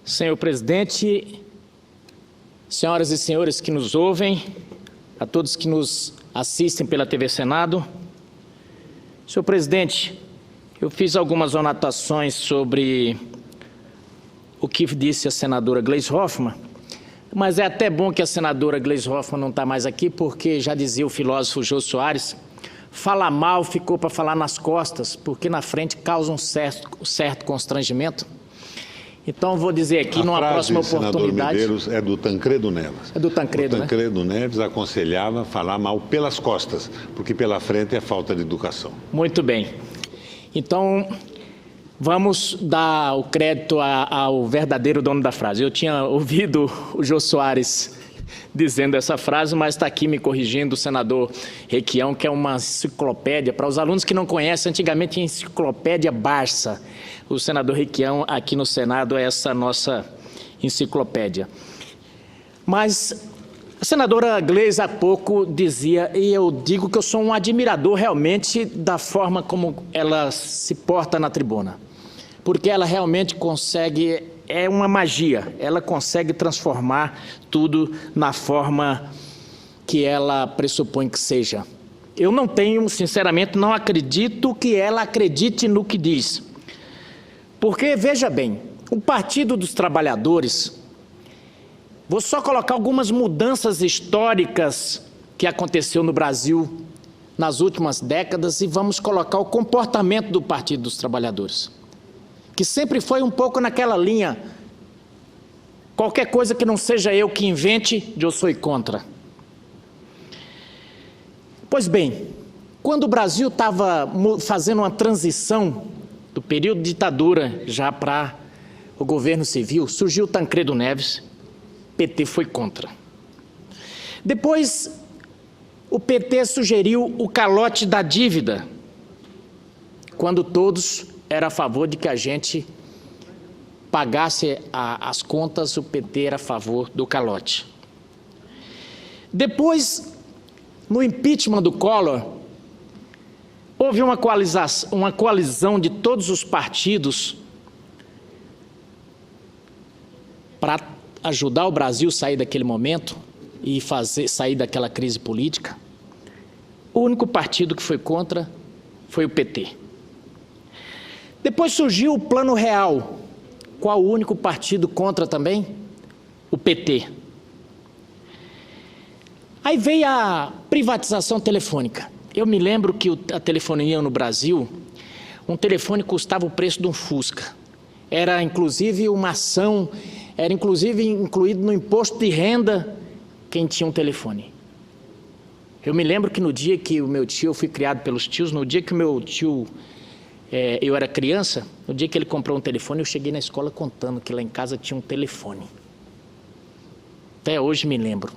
Senhor presidente, senhoras e senhores que nos ouvem, a todos que nos assistem pela TV Senado. Senhor presidente, eu fiz algumas anotações sobre o que disse a senadora Gleisi Hoffmann, mas é até bom que a senadora Gleisi Hoffmann não está mais aqui, porque já dizia o filósofo Jô Soares, falar mal ficou para falar nas costas, porque na frente causa um certo constrangimento. Então, vou dizer aqui, numa próxima oportunidade... Senador Medeiros, é do Tancredo Neves. É do Tancredo, né? O Tancredo Neves aconselhava falar mal pelas costas, porque pela frente é falta de educação. Muito bem. Então, vamos dar o crédito ao verdadeiro dono da frase. Eu tinha ouvido o Jô Soares dizendo essa frase, mas está aqui me corrigindo o senador Requião, que é uma enciclopédia. Para os alunos que não conhecem, antigamente tinha enciclopédia Barça. O senador Requião, aqui no Senado, é essa nossa enciclopédia. Mas a senadora Gleisi há pouco dizia, e eu digo que eu sou um admirador realmente da forma como ela se porta na tribuna. Porque ela realmente consegue, é uma magia, ela consegue transformar tudo na forma que ela pressupõe que seja. Eu não tenho, sinceramente, não acredito que ela acredite no que diz. Porque, veja bem, o Partido dos Trabalhadores, vou só colocar algumas mudanças históricas que aconteceu no Brasil nas últimas décadas e vamos colocar o comportamento do Partido dos Trabalhadores, que sempre foi um pouco naquela linha, qualquer coisa que não seja eu que invente, eu sou contra. Pois bem, quando o Brasil estava fazendo uma transição do período de ditadura já para o governo civil, surgiu o Tancredo Neves, PT foi contra. Depois, o PT sugeriu o calote da dívida, quando todos eram a favor de que a gente pagasse as contas, o PT era a favor do calote. Depois, no impeachment do Collor, houve uma coalizão de todos os partidos para ajudar o Brasil a sair daquele momento e sair daquela crise política. O único partido que foi contra foi o PT. Depois surgiu o Plano Real. Qual o único partido contra também? O PT. Aí veio a privatização telefônica. Eu me lembro que a telefonia no Brasil, um telefone custava o preço de um Fusca. Era inclusive uma ação, era inclusive incluído no imposto de renda quem tinha um telefone. Eu me lembro que no dia que o meu tio, eu fui criado pelos tios, no dia que o meu tio, eu era criança, no dia que ele comprou um telefone, eu cheguei na escola contando que lá em casa tinha um telefone. Até hoje me lembro,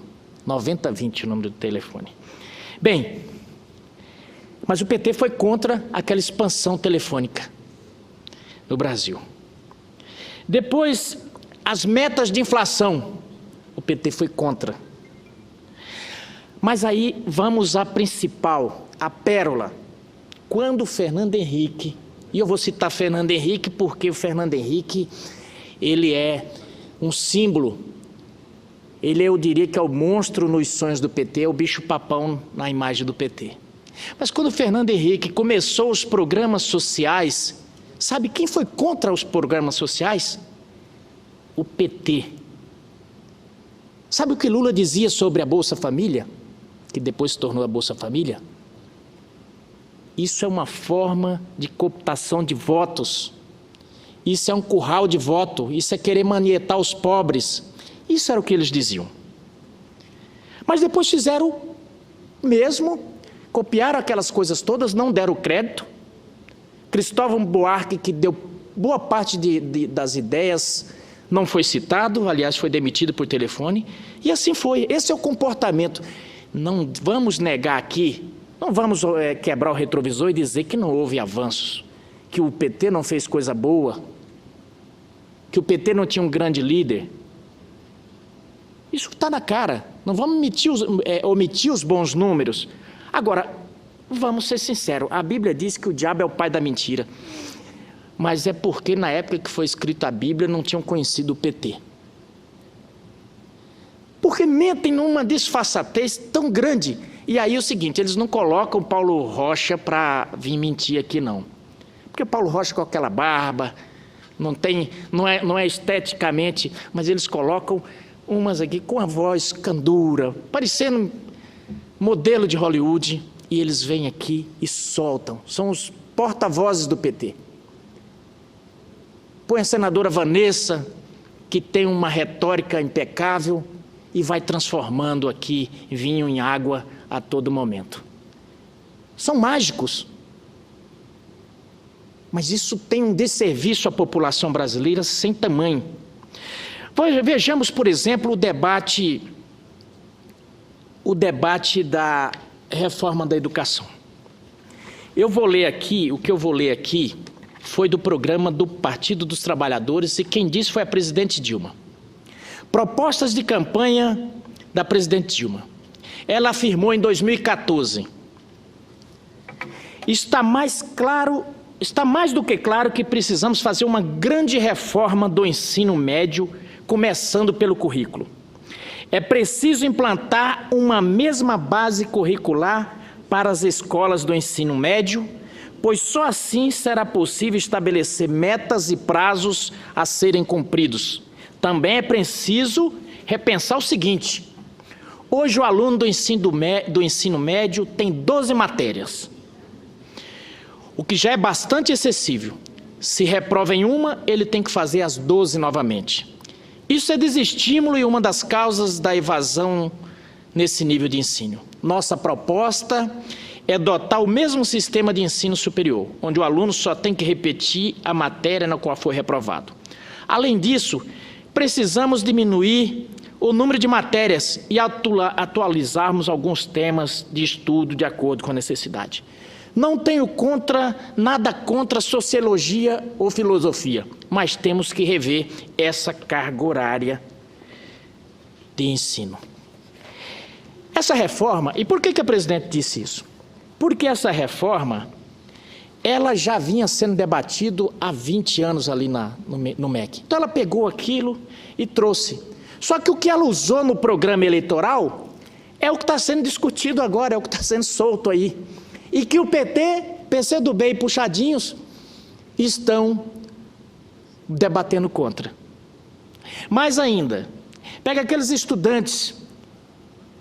9020 o número do telefone. Bem, mas o PT foi contra aquela expansão telefônica no Brasil. Depois, as metas de inflação, o PT foi contra. Mas aí vamos à principal, a pérola. Quando o Fernando Henrique, e eu vou citar Fernando Henrique porque o Fernando Henrique, ele é um símbolo, ele eu diria que é o monstro nos sonhos do PT, é o bicho-papão na imagem do PT. Mas quando o Fernando Henrique começou os programas sociais, sabe quem foi contra os programas sociais? O PT. Sabe o que Lula dizia sobre a Bolsa Família? Que depois se tornou a Bolsa Família? Isso é uma forma de cooptação de votos. Isso é um curral de voto. Isso é querer manietar os pobres. Isso era o que eles diziam. Mas depois fizeram mesmo, copiaram aquelas coisas todas, não deram crédito. Cristóvão Buarque, que deu boa parte das ideias, não foi citado, aliás, foi demitido por telefone, e assim foi. Esse é o comportamento. Não vamos negar aqui, não vamos quebrar o retrovisor e dizer que não houve avanços, que o PT não fez coisa boa, que o PT não tinha um grande líder. Isso está na cara. Não vamos omitir os bons números. Agora, vamos ser sinceros, a Bíblia diz que o diabo é o pai da mentira. mas é porque na época que foi escrita a Bíblia não tinham conhecido o PT. Porque mentem numa disfarçatez tão grande. E aí é o seguinte, eles não colocam Paulo Rocha para vir mentir aqui não. Porque Paulo Rocha com aquela barba, não é esteticamente, mas eles colocam umas aqui com a voz candura, parecendo modelo de Hollywood, e eles vêm aqui e soltam. São os porta-vozes do PT. Põe a senadora Vanessa, que tem uma retórica impecável, e vai transformando aqui vinho em água a todo momento. São mágicos. Mas isso tem um desserviço à população brasileira sem tamanho. Vejamos, por exemplo, o debate da reforma da educação. O que eu vou ler aqui foi do programa do Partido dos Trabalhadores e quem disse foi a presidente Dilma. Propostas de campanha da presidente Dilma. Ela afirmou em 2014: está mais do que claro que precisamos fazer uma grande reforma do ensino médio, começando pelo currículo. É preciso implantar uma mesma base curricular para as escolas do ensino médio, pois só assim será possível estabelecer metas e prazos a serem cumpridos. Também é preciso repensar o seguinte: hoje o aluno do ensino médio tem 12 matérias, o que já é bastante excessivo. Se reprova em uma, ele tem que fazer as 12 novamente. Isso é desestímulo e uma das causas da evasão nesse nível de ensino. Nossa proposta é adotar o mesmo sistema de ensino superior, onde o aluno só tem que repetir a matéria na qual foi reprovado. Além disso, precisamos diminuir o número de matérias e atualizarmos alguns temas de estudo de acordo com a necessidade. Não tenho nada contra sociologia ou filosofia, mas temos que rever essa carga horária de ensino. Essa reforma, e por que a presidente disse isso? Porque essa reforma, ela já vinha sendo debatido há 20 anos ali no MEC. Então ela pegou aquilo e trouxe. Só que o que ela usou no programa eleitoral é o que está sendo discutido agora, é o que está sendo solto aí. E que o PT, PCdoB e Puxadinhos estão debatendo contra. Mais ainda, pega aqueles estudantes,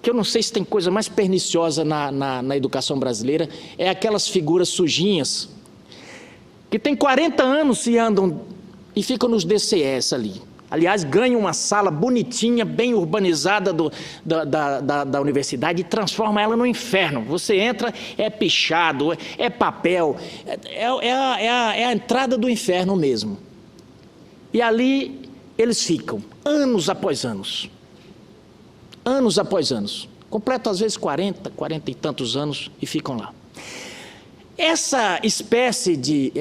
que eu não sei se tem coisa mais perniciosa na educação brasileira, é aquelas figuras sujinhas, que tem 40 anos e andam e ficam nos DCS ali. Aliás, ganham uma sala bonitinha, bem urbanizada da universidade e transforma ela no inferno. Você entra, é pichado, é papel, é a entrada do inferno mesmo. E ali eles ficam, anos após anos. Anos após anos. Completam às vezes 40 e tantos anos e ficam lá. Essa espécie de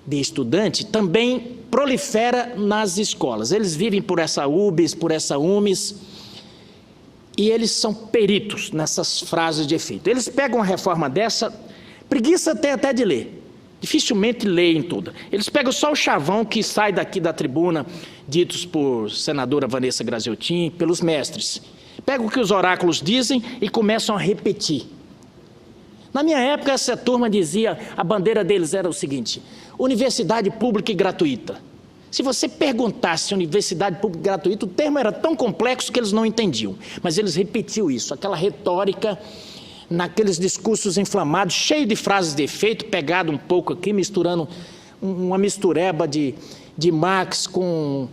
estudante também prolifera nas escolas. Eles vivem por essa UBS, por essa UMES, e eles são peritos nessas frases de efeito. Eles pegam uma reforma dessa, preguiça tem até de ler, dificilmente leem toda. Eles pegam só o chavão que sai daqui da tribuna, ditos por senadora Vanessa Graziotin, pelos mestres. Pegam o que os oráculos dizem e começam a repetir. Na minha época, essa turma dizia, a bandeira deles era o seguinte: universidade pública e gratuita. Se você perguntasse universidade pública e gratuita, o termo era tão complexo que eles não entendiam. Mas eles repetiam isso, aquela retórica, naqueles discursos inflamados, cheio de frases de efeito, pegado um pouco aqui, misturando uma mistureba de Marx com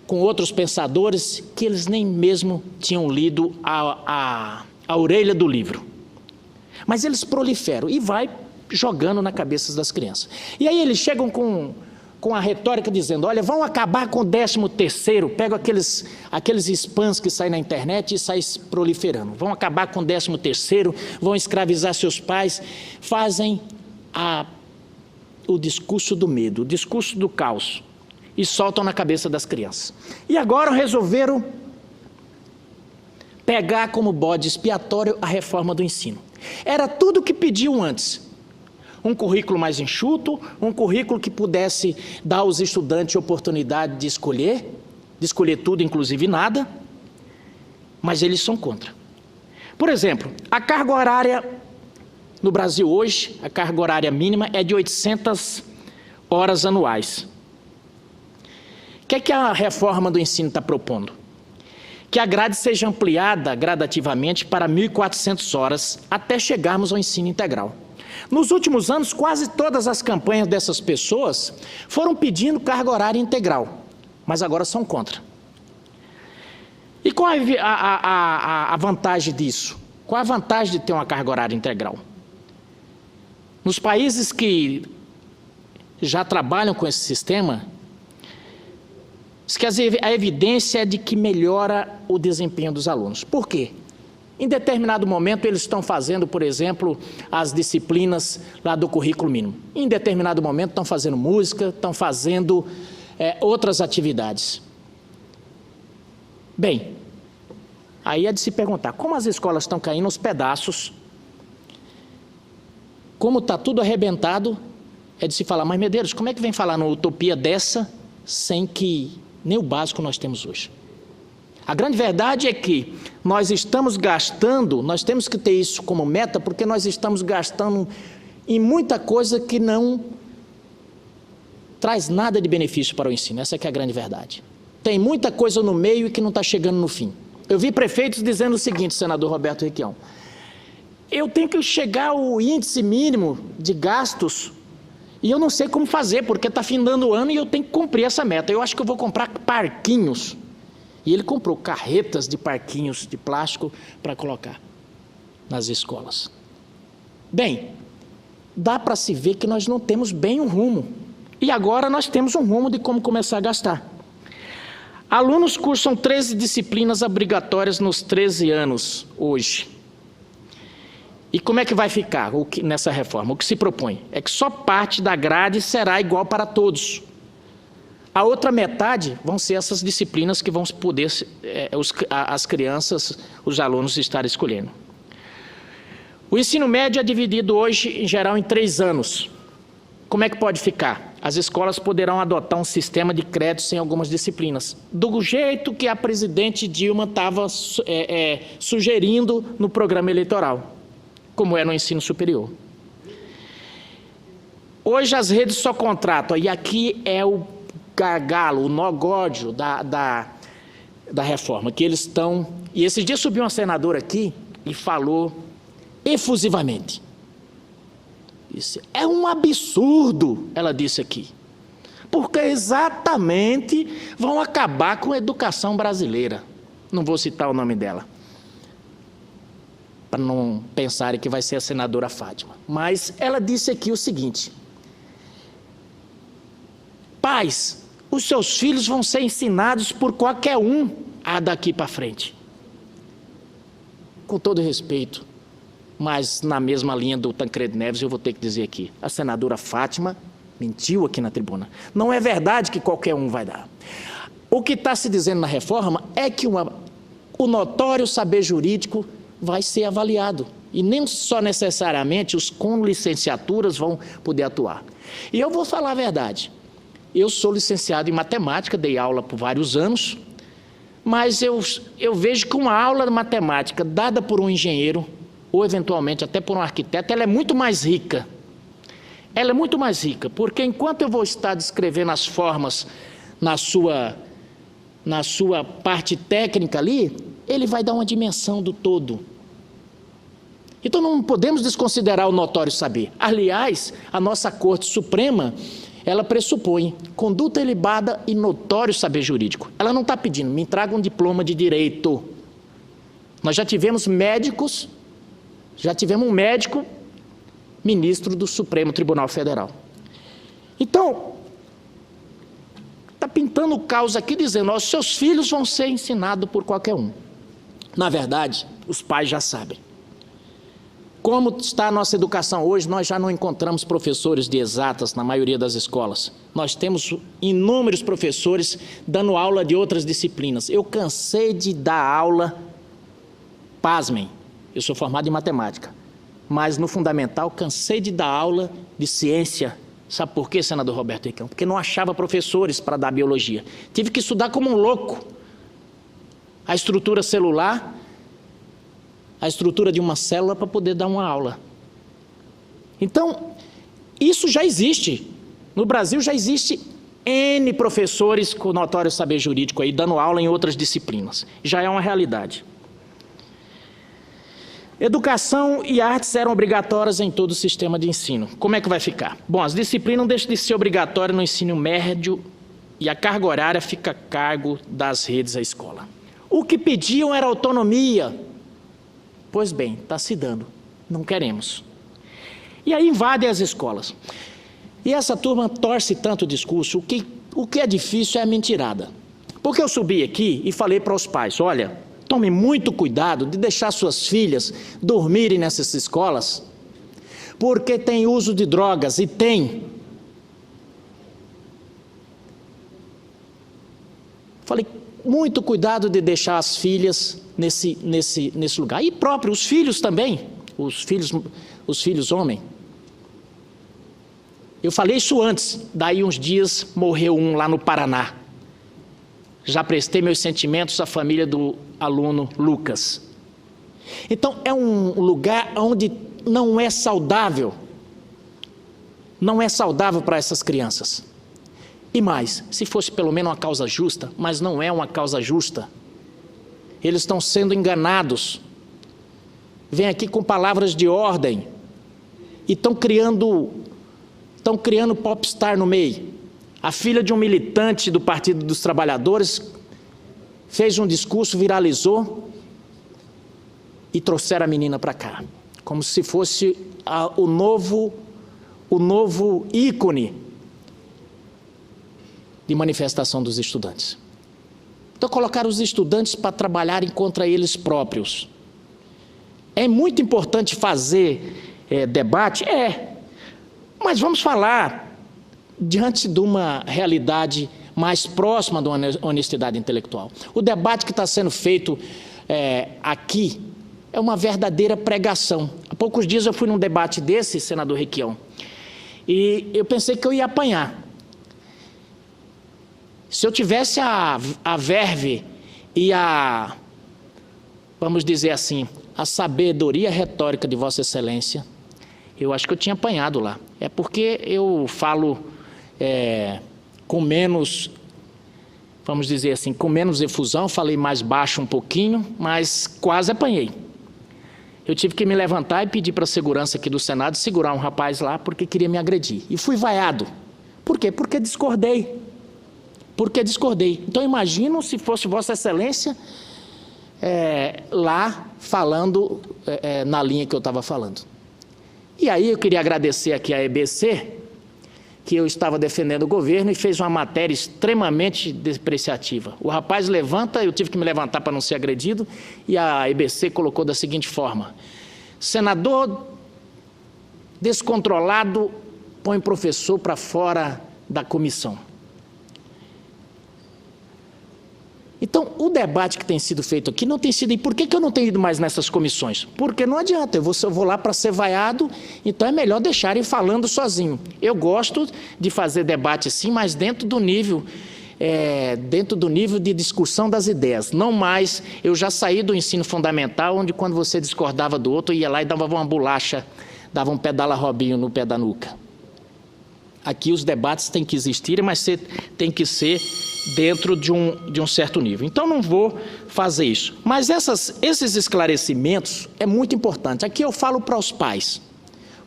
outros pensadores, que eles nem mesmo tinham lido a orelha do livro. Mas eles proliferam e vai jogando na cabeça das crianças. E aí eles chegam com a retórica dizendo: olha, vão acabar com o 13º, pegam aqueles spams que saem na internet e saem proliferando. Vão acabar com o 13º, vão escravizar seus pais, fazem o discurso do medo, o discurso do caos, e soltam na cabeça das crianças. E agora resolveram pegar como bode expiatório a reforma do ensino. Era tudo o que pediam antes. Um currículo mais enxuto, um currículo que pudesse dar aos estudantes a oportunidade de escolher tudo, inclusive nada, mas eles são contra. Por exemplo, a carga horária no Brasil hoje, a carga horária mínima é de 800 horas anuais. O que a reforma do ensino está propondo? Que a grade seja ampliada gradativamente para 1.400 horas, até chegarmos ao ensino integral. Nos últimos anos, quase todas as campanhas dessas pessoas foram pedindo carga horária integral, mas agora são contra. E qual a vantagem disso? Qual a vantagem de ter uma carga horária integral? Nos países que já trabalham com esse sistema, diz que a evidência é de que melhora o desempenho dos alunos. Por quê? Em determinado momento eles estão fazendo, por exemplo, as disciplinas lá do currículo mínimo. Em determinado momento estão fazendo música, estão fazendo outras atividades. Bem, aí é de se perguntar, como as escolas estão caindo aos pedaços, como está tudo arrebentado, é de se falar, mas Medeiros, como é que vem falar numa utopia dessa, sem que nem o básico nós temos hoje? A grande verdade é que nós estamos gastando, nós temos que ter isso como meta, porque nós estamos gastando em muita coisa que não traz nada de benefício para o ensino. Essa que é a grande verdade. Tem muita coisa no meio e que não está chegando no fim. Eu vi prefeitos dizendo o seguinte, senador Roberto Requião, eu tenho que chegar ao índice mínimo de gastos e eu não sei como fazer, porque está findando o ano e eu tenho que cumprir essa meta. Eu acho que eu vou comprar parquinhos. E ele comprou carretas de parquinhos de plástico para colocar nas escolas. Bem, dá para se ver que nós não temos bem um rumo. E agora nós temos um rumo de como começar a gastar. Alunos cursam 13 disciplinas obrigatórias nos 13 anos hoje. E como é que vai ficar nessa reforma? O que se propõe é que só parte da grade será igual para todos. A outra metade vão ser essas disciplinas que vão poder as crianças, os alunos estarem escolhendo. O ensino médio é dividido hoje, em geral, em 3 anos. Como é que pode ficar? As escolas poderão adotar um sistema de créditos em algumas disciplinas, do jeito que a presidente Dilma estava sugerindo no programa eleitoral, como é no ensino superior. Hoje as redes só contratam, e aqui é o gargalo, o nó górdio da reforma, que eles estão... E esses dias subiu uma senadora aqui e falou efusivamente. Disse, é um absurdo, ela disse aqui, porque exatamente vão acabar com a educação brasileira. Não vou citar o nome dela, para não pensarem que vai ser a senadora Fátima. Mas ela disse aqui o seguinte, pais, os seus filhos vão ser ensinados por qualquer um daqui para frente. Com todo respeito, mas na mesma linha do Tancredo Neves, eu vou ter que dizer aqui, a senadora Fátima mentiu aqui na tribuna. Não é verdade que qualquer um vai dar. O que está se dizendo na reforma é que o notório saber jurídico vai ser avaliado. E nem só necessariamente os com licenciaturas vão poder atuar. E eu vou falar a verdade. Eu sou licenciado em matemática, dei aula por vários anos, mas eu vejo que uma aula de matemática dada por um engenheiro, ou eventualmente até por um arquiteto, ela é muito mais rica. Ela é muito mais rica, porque enquanto eu vou estar descrevendo as formas na sua parte técnica ali, ele vai dar uma dimensão do todo. Então não podemos desconsiderar o notório saber. Aliás, a nossa Corte Suprema, ela pressupõe conduta ilibada e notório saber jurídico. Ela não está pedindo, me traga um diploma de direito. Nós já tivemos médicos, um médico ministro do Supremo Tribunal Federal. Então, está pintando o caos aqui dizendo, os seus filhos vão ser ensinados por qualquer um. Na verdade, os pais já sabem. Como está a nossa educação hoje, nós já não encontramos professores de exatas na maioria das escolas. Nós temos inúmeros professores dando aula de outras disciplinas. Eu cansei de dar aula, pasmem, eu sou formado em matemática, mas no fundamental cansei de dar aula de ciência. Sabe por quê, senador Roberto Requião? Porque não achava professores para dar biologia. Tive que estudar como um louco a estrutura celular, a estrutura de uma célula para poder dar uma aula. Então, isso já existe. No Brasil já existe N professores com notório saber jurídico aí, dando aula em outras disciplinas. Já é uma realidade. Educação e artes eram obrigatórias em todo o sistema de ensino. Como é que vai ficar? Bom, as disciplinas não deixam de ser obrigatórias no ensino médio e a carga horária fica a cargo das redes da escola. O que pediam era autonomia. Pois bem, está se dando. Não queremos. E aí invadem as escolas. E essa turma torce tanto o discurso, o que é difícil é a mentirada. Porque eu subi aqui e falei para os pais, olha, tome muito cuidado de deixar suas filhas dormirem nessas escolas, porque tem uso de drogas, e tem. Falei, muito cuidado de deixar as filhas nesse lugar. E próprio, os filhos também, os filhos homens. Eu falei isso antes, daí uns dias morreu um lá no Paraná. Já prestei meus sentimentos à família do aluno Lucas. Então, é um lugar onde não é saudável. Não é saudável para essas crianças. E mais, se fosse pelo menos uma causa justa, mas não é uma causa justa. Eles estão sendo enganados. Vêm aqui com palavras de ordem e estão criando popstar no meio. A filha de um militante do Partido dos Trabalhadores fez um discurso, viralizou e trouxeram a menina para cá, como se fosse o novo ícone de manifestação dos estudantes. Então, colocaram os estudantes para trabalharem contra eles próprios. É muito importante fazer debate? Mas vamos falar diante de uma realidade mais próxima da honestidade intelectual. O debate que está sendo feito aqui é uma verdadeira pregação. Há poucos dias eu fui num debate desse, senador Requião, e eu pensei que eu ia apanhar. Se eu tivesse a verve e vamos dizer assim, a sabedoria retórica de Vossa Excelência, eu acho que eu tinha apanhado lá. É porque eu falo com menos, vamos dizer assim, com menos efusão, falei mais baixo um pouquinho, mas quase apanhei. Eu tive que me levantar e pedir para a segurança aqui do Senado segurar um rapaz lá porque queria me agredir. E fui vaiado. Por quê? Porque discordei. Então, imagino se fosse Vossa Excelência lá falando na linha que eu estava falando. E aí eu queria agradecer aqui à EBC, que eu estava defendendo o governo e fez uma matéria extremamente depreciativa. O rapaz levanta, eu tive que me levantar para não ser agredido, e a EBC colocou da seguinte forma: senador descontrolado põe professor para fora da comissão. Então, o debate que tem sido feito aqui não tem sido... E por que eu não tenho ido mais nessas comissões? Porque não adianta, eu vou lá para ser vaiado, então é melhor deixarem falando sozinho. Eu gosto de fazer debate assim, mas dentro do nível de discussão das ideias. Não mais, eu já saí do ensino fundamental, onde quando você discordava do outro, ia lá e dava uma bolacha, dava um pedala Robinho no pé da nuca. Aqui os debates têm que existir, mas tem que ser dentro de um certo nível. Então, não vou fazer isso. Mas esses esclarecimentos é muito importante. Aqui eu falo para os pais,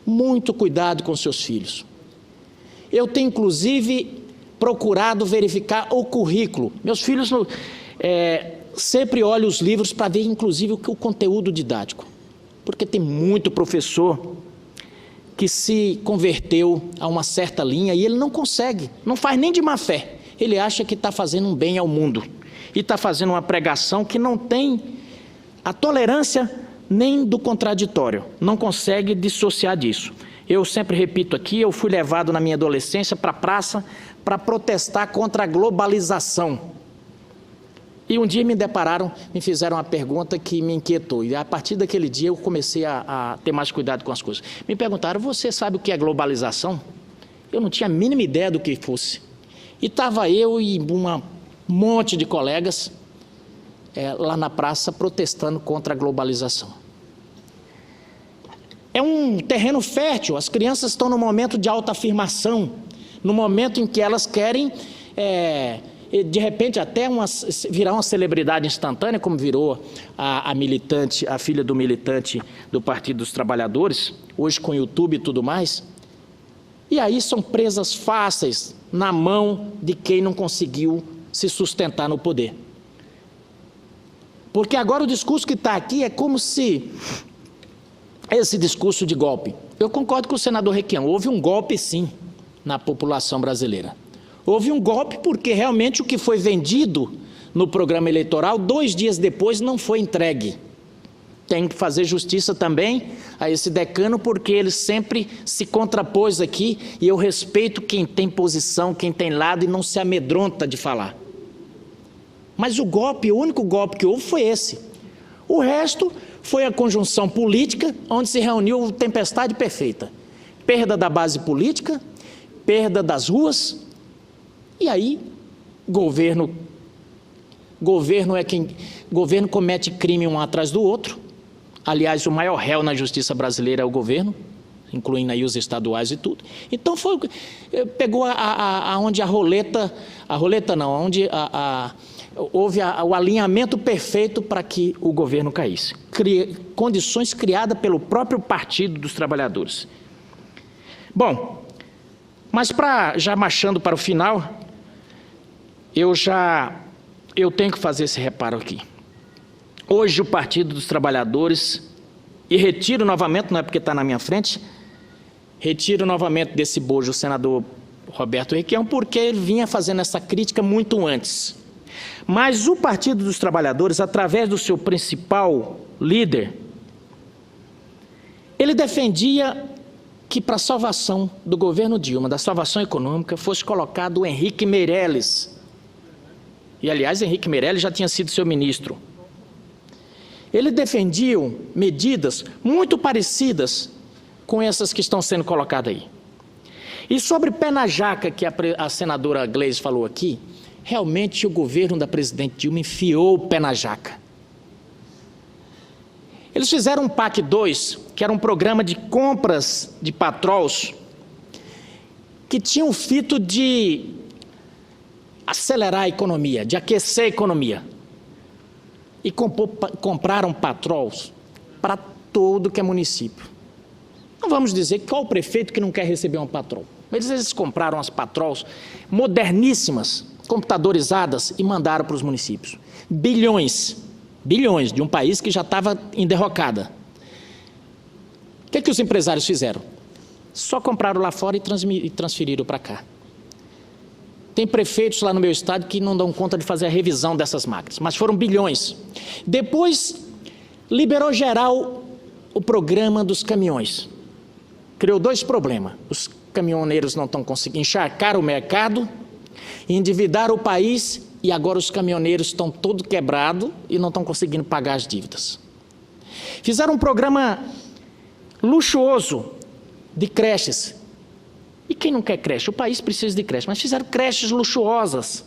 muito cuidado com seus filhos. Eu tenho, inclusive, procurado verificar o currículo. Meus filhos sempre olham os livros para ver, inclusive, o conteúdo didático. Porque tem muito professor que se converteu a uma certa linha e ele não consegue, não faz nem de má fé. Ele acha que está fazendo um bem ao mundo e está fazendo uma pregação que não tem a tolerância nem do contraditório, não consegue dissociar disso. Eu sempre repito aqui, eu fui levado na minha adolescência para a praça para protestar contra a globalização. E um dia me fizeram uma pergunta que me inquietou. E a partir daquele dia eu comecei a ter mais cuidado com as coisas. Me perguntaram, você sabe o que é globalização? Eu não tinha a mínima ideia do que fosse. E estava eu e um monte de colegas lá na praça protestando contra a globalização. É um terreno fértil, as crianças estão no momento de autoafirmação, no momento em que elas querem, de repente, até virar uma celebridade instantânea, como virou a filha do militante do Partido dos Trabalhadores, hoje com YouTube e tudo mais. E aí são presas fáceis na mão de quem não conseguiu se sustentar no poder. Porque agora o discurso que está aqui é como se esse discurso de golpe. Eu concordo com o senador Requião, houve um golpe sim na população brasileira. Houve um golpe porque realmente o que foi vendido no programa eleitoral, 2 dias depois não foi entregue. Tem que fazer justiça também a esse decano, porque ele sempre se contrapôs aqui, e eu respeito quem tem posição, quem tem lado, e não se amedronta de falar. Mas o único golpe que houve foi esse. O resto foi a conjunção política, onde se reuniu tempestade perfeita. Perda da base política, perda das ruas, e aí governo comete crime um atrás do outro. Aliás, o maior réu na justiça brasileira é o governo, incluindo aí os estaduais e tudo. Então pegou onde houve o alinhamento perfeito para que o governo caísse. Condições criadas pelo próprio Partido dos Trabalhadores. Bom, mas já marchando para o final, eu tenho que fazer esse reparo aqui. Hoje o Partido dos Trabalhadores, e retiro novamente, não é porque está na minha frente, retiro novamente desse bojo o senador Roberto Requião, porque ele vinha fazendo essa crítica muito antes. Mas o Partido dos Trabalhadores, através do seu principal líder, ele defendia que para a salvação do governo Dilma, da salvação econômica, fosse colocado o Henrique Meirelles. E, aliás, Henrique Meirelles já tinha sido seu ministro. Ele defendia medidas muito parecidas com essas que estão sendo colocadas aí. E sobre pé na jaca, que a senadora Gleisi falou aqui, realmente o governo da presidente Dilma enfiou o pé na jaca. Eles fizeram um PAC 2, que era um programa de compras de patróis, que tinha o fito de acelerar a economia, de aquecer a economia. E compraram patróis para todo que é município. Não vamos dizer qual o prefeito que não quer receber um patrol. Eles compraram as patróis moderníssimas, computadorizadas, e mandaram para os municípios. Bilhões de um país que já estava em derrocada. O que os empresários fizeram? Só compraram lá fora e transferiram para cá. Tem prefeitos lá no meu estado que não dão conta de fazer a revisão dessas máquinas, mas foram bilhões. Depois, liberou geral o programa dos caminhões. Criou 2 problemas. Os caminhoneiros não estão conseguindo encharcar o mercado, endividaram o país, e agora os caminhoneiros estão todos quebrados e não estão conseguindo pagar as dívidas. Fizeram um programa luxuoso de creches. E quem não quer creche? O país precisa de creche, mas fizeram creches luxuosas.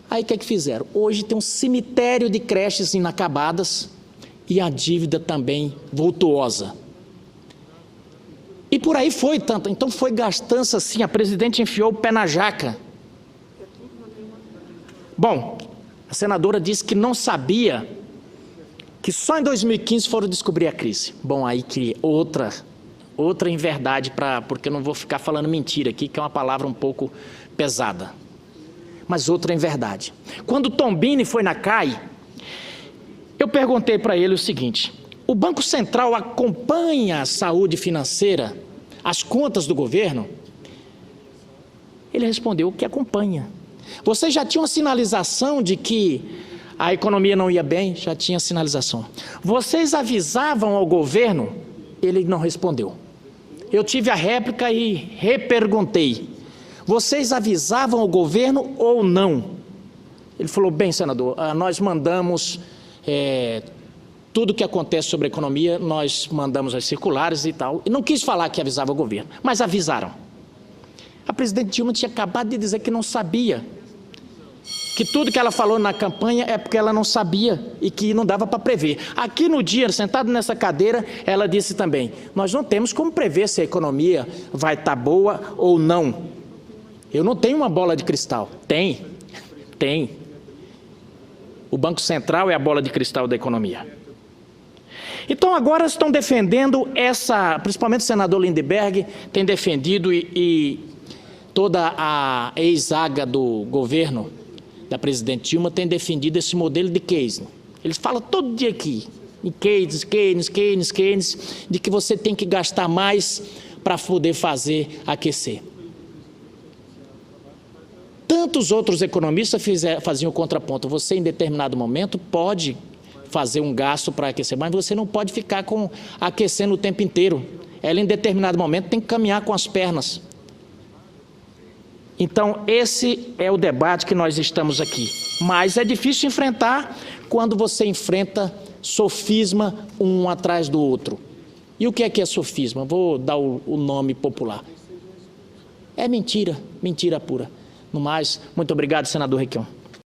Aí o que fizeram? Hoje tem um cemitério de creches inacabadas e a dívida também vultuosa. E por aí foi tanto. Então foi gastança assim, a presidente enfiou o pé na jaca. Bom, a senadora disse que não sabia, que só em 2015 foram descobrir a crise. Bom, aí que outra inverdade, porque eu não vou ficar falando mentira aqui, que é uma palavra um pouco pesada. Mas outra inverdade. Quando Tombini foi na CAI, eu perguntei para ele o seguinte: o Banco Central acompanha a saúde financeira, as contas do governo? Ele respondeu que acompanha. Vocês já tinham sinalização de que a economia não ia bem? Já tinha sinalização. Vocês avisavam ao governo? Ele não respondeu. Eu tive a réplica e reperguntei. Vocês avisavam o governo ou não? Ele falou, bem, senador, nós mandamos tudo que acontece sobre a economia, nós mandamos as circulares e tal, e não quis falar que avisava o governo, mas avisaram. A presidente Dilma tinha acabado de dizer que não sabia, que tudo que ela falou na campanha é porque ela não sabia e que não dava para prever. Aqui no dia, sentado nessa cadeira, ela disse também, nós não temos como prever se a economia vai estar boa ou não. Eu não tenho uma bola de cristal. Tem. O Banco Central é a bola de cristal da economia. Então agora estão defendendo principalmente o senador Lindbergh tem defendido e toda a ex-aga do governo da presidente Dilma tem defendido esse modelo de Keynes. Eles falam todo dia aqui, em Keynes, de que você tem que gastar mais para poder aquecer. Tantos outros economistas faziam o contraponto. Você, em determinado momento, pode fazer um gasto para aquecer, mas você não pode ficar aquecendo o tempo inteiro. Ela, em determinado momento, tem que caminhar com as pernas. Então, esse é o debate que nós estamos aqui. Mas é difícil enfrentar quando você enfrenta sofisma um atrás do outro. E o que é sofisma? Vou dar o nome popular. É mentira, mentira pura. No mais, muito obrigado, senador Requião.